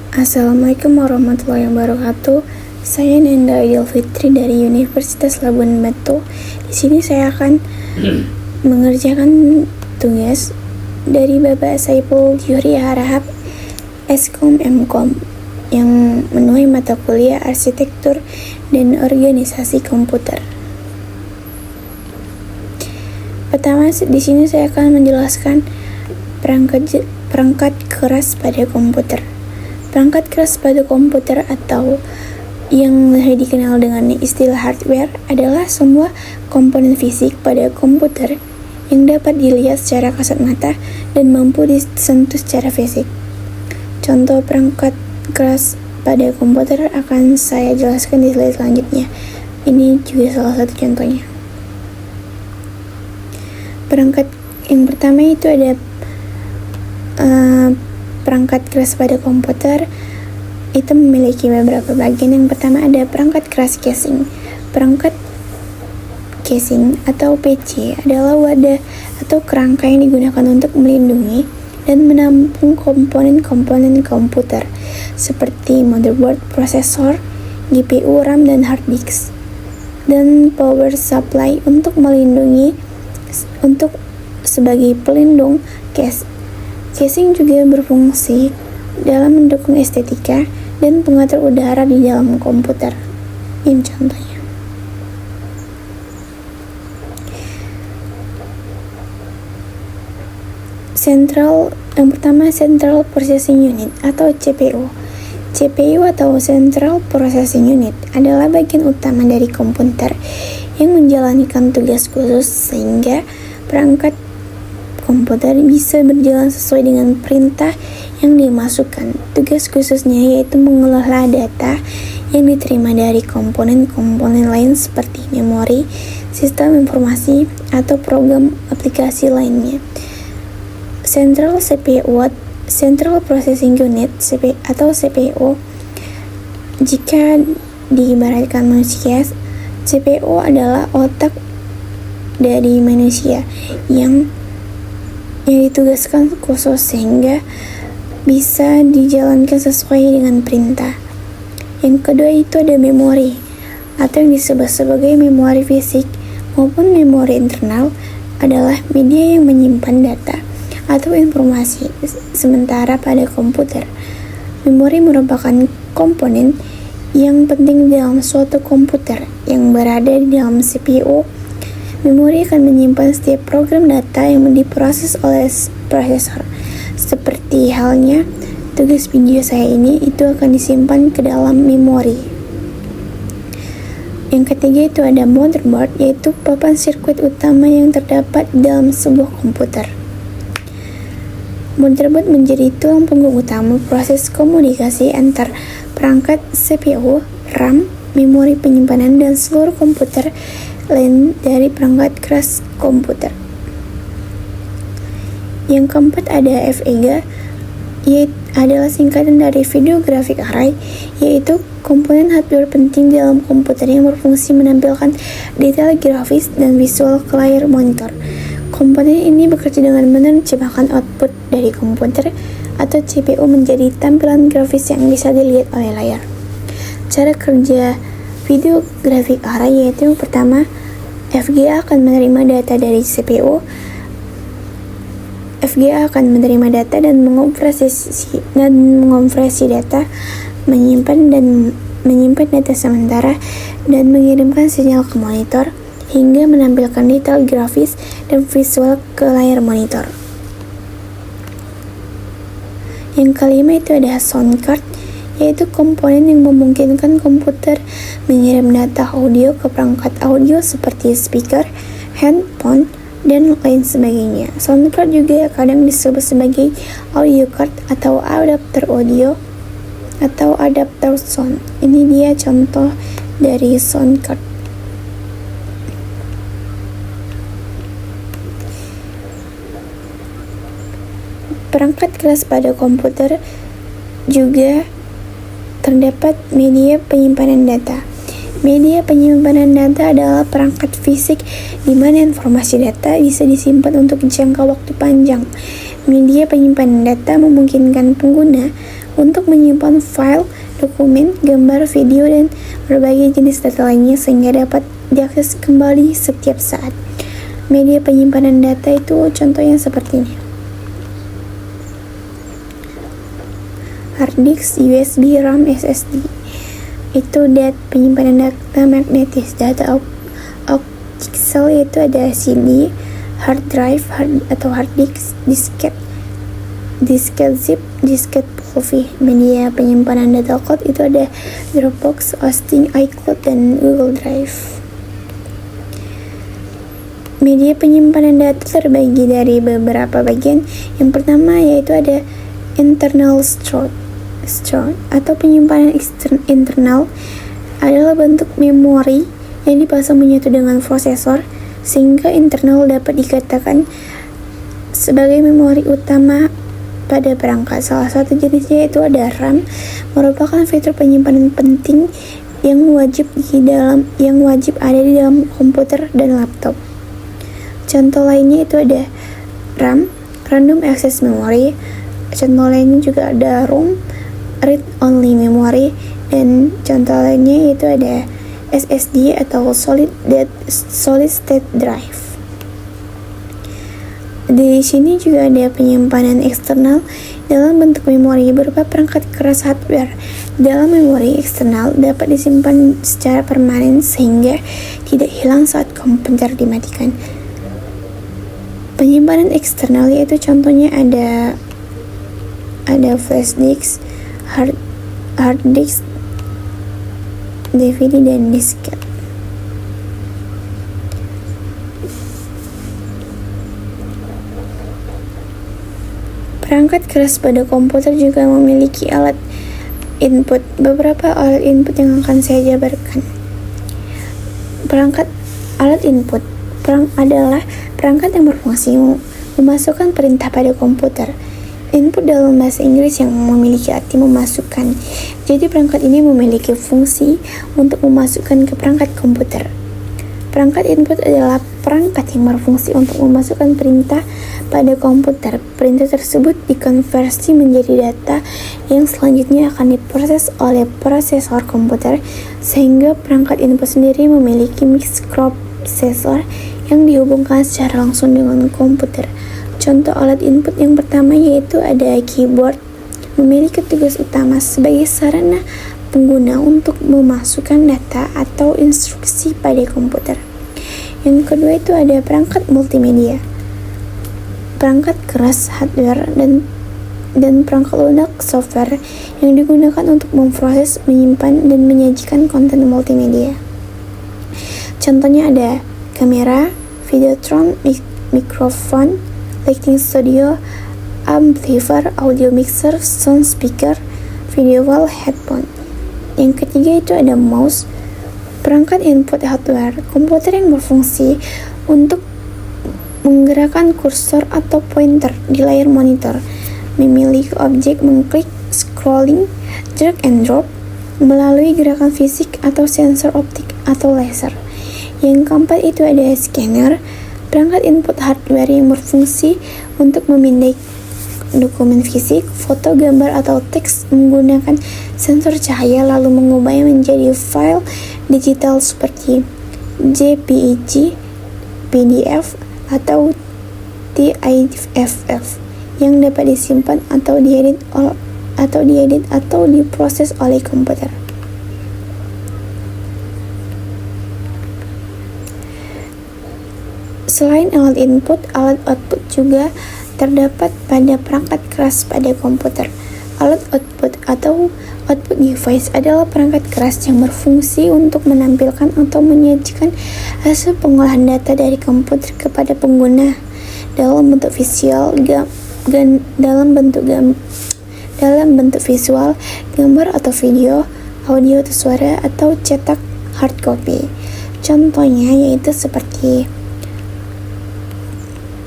Assalamualaikum warahmatullahi wabarakatuh. Saya Nanda Idil Fitri dari Universitas Labuan Batu. Di sini saya akan mengerjakan tugas dari Bapak Saiful Juhri Harahap, Eskom Mkom, yang menuai mata kuliah Arsitektur dan Organisasi Komputer. Pertama, di sini saya akan menjelaskan perangkat keras pada komputer. Perangkat keras pada komputer atau yang lebih dikenal dengan istilah hardware adalah semua komponen fisik pada komputer yang dapat dilihat secara kasat mata dan mampu disentuh secara fisik. Contoh perangkat keras pada komputer akan saya jelaskan di slide selanjutnya. Ini juga salah satu contohnya. Perangkat yang pertama itu ada perangkat keras pada komputer itu memiliki beberapa bagian. Yang pertama ada perangkat keras casing. Perangkat casing atau PC adalah wadah atau kerangka yang digunakan untuk melindungi dan menampung komponen-komponen komputer seperti motherboard, prosesor, GPU, RAM, dan hard disk, dan power supply untuk sebagai pelindung case. Casing juga berfungsi dalam mendukung estetika dan pengatur udara di dalam komputer. Ini contohnya. Yang pertama Central Processing Unit atau CPU. CPU atau Central Processing Unit adalah bagian utama dari komputer yang menjalankan tugas khusus sehingga perangkat komputer bisa berjalan sesuai dengan perintah yang dimasukkan. Tugas khususnya yaitu mengelola data yang diterima dari komponen-komponen lain seperti memori, sistem informasi, atau program aplikasi lainnya. Central Processing Unit atau CPU, jika diibaratkan manusia, CPU adalah otak dari manusia yang ditugaskan khusus sehingga bisa dijalankan sesuai dengan perintah. Yang kedua itu ada memori atau yang disebut sebagai memori fisik maupun memori internal, adalah media yang menyimpan data atau informasi sementara pada komputer. Memori merupakan komponen yang penting dalam suatu komputer yang berada di dalam CPU. Memori akan menyimpan setiap program data yang diproses oleh prosesor. Seperti halnya tugas video saya ini, itu akan disimpan ke dalam memori. Yang ketiga itu ada motherboard, yaitu papan sirkuit utama yang terdapat dalam sebuah komputer. Motherboard menjadi tulang punggung utama proses komunikasi antar perangkat CPU, RAM, memori penyimpanan, dan seluruh komputer lain dari perangkat keras komputer. Yang keempat ada VGA, yaitu adalah singkatan dari Video Graphic Array, yaitu komponen hardware penting dalam komputer yang berfungsi menampilkan detail grafis dan visual ke layar monitor. Komponen ini bekerja dengan menerjemahkan output dari komputer atau CPU menjadi tampilan grafis yang bisa dilihat oleh layar. Cara kerja Video Graphic Array yaitu yang pertama, VGA akan menerima data dari CPU. VGA akan menerima data dan mengonversi data, menyimpan data sementara, dan mengirimkan sinyal ke monitor hingga menampilkan detail grafis dan visual ke layar monitor. Yang kelima itu ada sound card, yaitu komponen yang memungkinkan komputer mengirim data audio ke perangkat audio seperti speaker, handphone, dan lain sebagainya. Sound card juga kadang disebut sebagai audio card atau adapter audio atau adapter sound. Ini dia contoh dari sound card. Perangkat keras pada komputer juga terdapat media penyimpanan data. Media penyimpanan data adalah perangkat fisik di mana informasi data bisa disimpan untuk jangka waktu panjang. Media penyimpanan data memungkinkan pengguna untuk menyimpan file, dokumen, gambar, video, dan berbagai jenis data lainnya sehingga dapat diakses kembali setiap saat. Media penyimpanan data itu contohnya seperti ini. Hard disk, USB, RAM, SSD. Itu penyimpanan data magnetis. Data optical itu ada CD, hard drive, hard disk, disket zip, disket POV. Media penyimpanan data cloud itu ada Dropbox, hosting, iCloud, dan Google Drive. Media penyimpanan data terbagi dari beberapa bagian. Yang pertama yaitu ada internal storage atau penyimpanan internal, adalah bentuk memori yang dipasang menyatu dengan prosesor sehingga internal dapat dikatakan sebagai memori utama pada perangkat. Salah satu jenisnya yaitu ada RAM, merupakan fitur penyimpanan penting yang wajib ada di dalam komputer dan laptop. Contoh lainnya itu ada RAM, Random Access Memory. Contoh lainnya juga ada ROM, Read Only Memory. Dan contoh lainnya itu ada SSD atau Solid State Drive. Di sini juga ada penyimpanan eksternal dalam bentuk memori berupa perangkat keras hardware. Dalam memori eksternal dapat disimpan secara permanen sehingga tidak hilang saat komputer dimatikan. Penyimpanan eksternal yaitu contohnya ada flash disk, hard disk, DVD, dan disket. Perangkat keras pada komputer juga memiliki alat input. Beberapa alat input yang akan saya jabarkan. Alat input adalah perangkat yang berfungsi memasukkan perintah pada komputer. Input dalam bahasa Inggris yang memiliki arti memasukkan. Jadi perangkat ini memiliki fungsi untuk memasukkan ke perangkat komputer. Perangkat input adalah perangkat yang berfungsi untuk memasukkan perintah pada komputer. Perintah tersebut dikonversi menjadi data yang selanjutnya akan diproses oleh prosesor komputer, sehingga perangkat input sendiri memiliki mikroprosesor yang dihubungkan secara langsung dengan komputer. Contoh alat input yang pertama yaitu ada keyboard, memiliki tugas utama sebagai sarana pengguna untuk memasukkan data atau instruksi pada komputer. Yang kedua itu ada perangkat multimedia, perangkat keras hardware dan perangkat lunak software yang digunakan untuk memproses, menyimpan, dan menyajikan konten multimedia. Contohnya ada kamera, videotron, mikrofon, lighting studio, amplifier, audio mixer, sound speaker, video wall, headphone. Yang ketiga itu ada mouse, perangkat input hardware, komputer yang berfungsi untuk menggerakkan kursor atau pointer di layar monitor, memilih objek, mengklik, scrolling, drag and drop, melalui gerakan fisik atau sensor optik atau laser. Yang keempat itu ada scanner, perangkat input hardware yang berfungsi untuk memindai dokumen fisik, foto, gambar, atau teks menggunakan sensor cahaya lalu mengubahnya menjadi file digital seperti JPEG, PDF, atau TIFF yang dapat disimpan atau diedit atau diproses oleh komputer. Selain alat input, alat output juga terdapat pada perangkat keras pada komputer. Alat output atau output device adalah perangkat keras yang berfungsi untuk menampilkan atau menyajikan hasil pengolahan data dari komputer kepada pengguna dalam bentuk visual, gambar atau video, audio atau suara, atau cetak hard copy. Contohnya yaitu seperti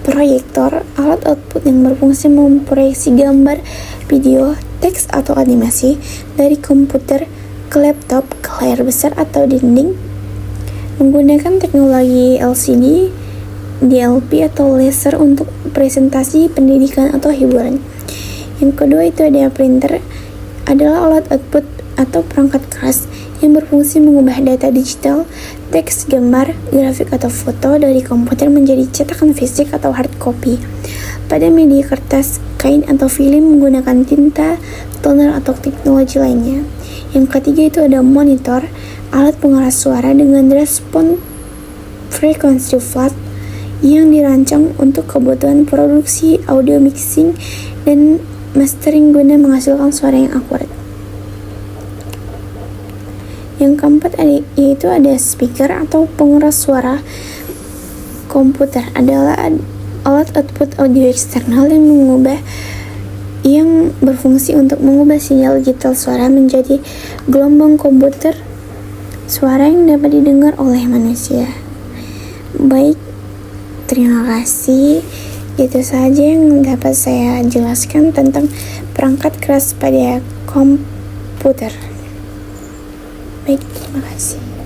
proyektor, alat output yang berfungsi memproyeksi gambar, video, teks, atau animasi dari komputer ke laptop, ke layar besar atau dinding, menggunakan teknologi LCD, DLP, atau laser untuk presentasi, pendidikan, atau hiburan. Yang kedua itu ada printer, adalah alat output atau perangkat keras yang berfungsi mengubah data digital, teks, gambar, grafik, atau foto dari komputer menjadi cetakan fisik atau hard copy pada media kertas, kain, atau film menggunakan tinta, toner, atau teknologi lainnya. Yang ketiga itu ada monitor, alat pengeras suara dengan respon frekuensi flat yang dirancang untuk kebutuhan produksi audio mixing dan mastering guna menghasilkan suara yang akurat. Yang keempat yaitu ada speaker atau pengeras suara komputer, adalah alat output audio eksternal yang berfungsi untuk mengubah sinyal digital suara menjadi gelombang komputer suara yang dapat didengar oleh manusia. Baik, terima kasih. Itu saja yang dapat saya jelaskan tentang perangkat keras pada komputer. Baik, terima kasih.